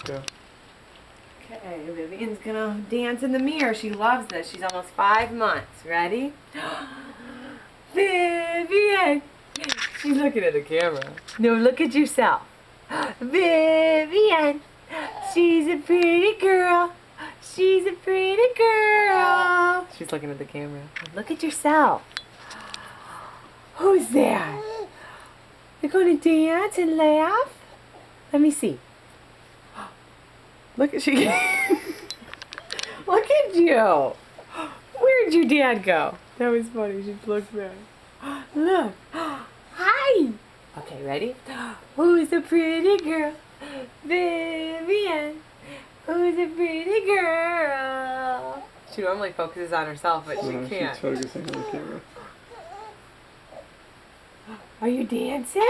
Go. Okay, Vivian's gonna dance in the mirror. She loves this. She's almost 5 months. Ready? Vivian! She's looking at the camera. No, look at yourself. Vivian! She's a pretty girl. She's a pretty girl. She's looking at the camera. Look at yourself. Who's there? You're gonna dance and laugh? Let me see. Look at she. Look at you. Where'd your dad go? That was funny. She looked back. Look. Hi. Okay, ready? Who's the pretty girl? Vivian. Who's a pretty girl? She normally focuses on herself, but she can't. She's focusing on the camera. Are you dancing?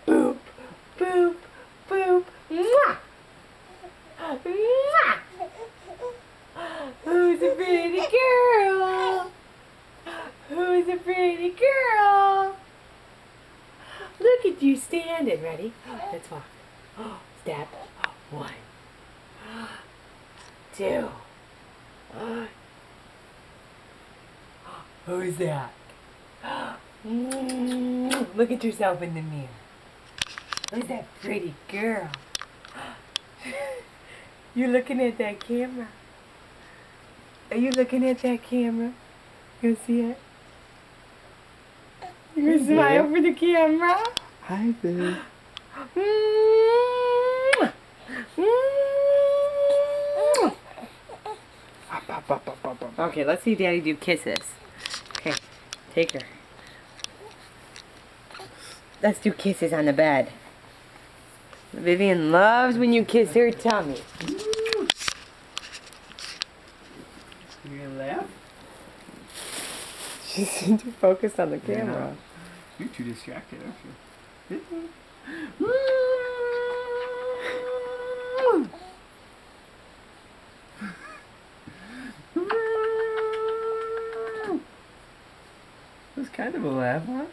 Boop, boop, boop. Mwah. Mwah. Who's a pretty girl? Who's a pretty girl? Look at you standing. Ready? Let's walk. Step 1, 2. Who's that? Look at yourself in the mirror. Who's that pretty girl? You're looking at that camera. Are you looking at that camera? You see it? You can smile for the camera. Hi, babe. Okay, let's see Daddy do kisses. Okay, take her. Let's do kisses on the bed. Vivian loves when you kiss her tummy. You gonna laugh? She's too focused on the camera. You're too distracted, aren't you? It was kind of a laugh, huh?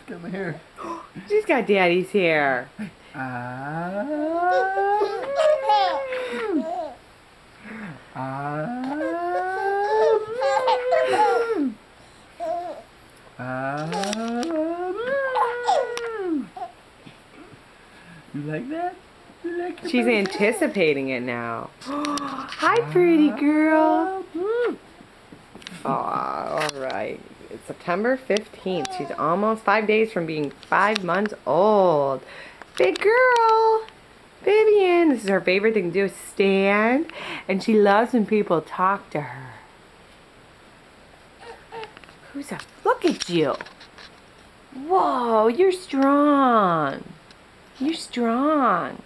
Got my hair. She's got Daddy's hair. You like that? You like She's anticipating it now. Hi, pretty girl. Oh, all right. It's September 15th. She's almost 5 days from being 5 months old. Big girl. Vivian. This is her favorite thing to do is stand. And she loves when people talk to her. Who's up? Look at you. Whoa, you're strong. You're strong.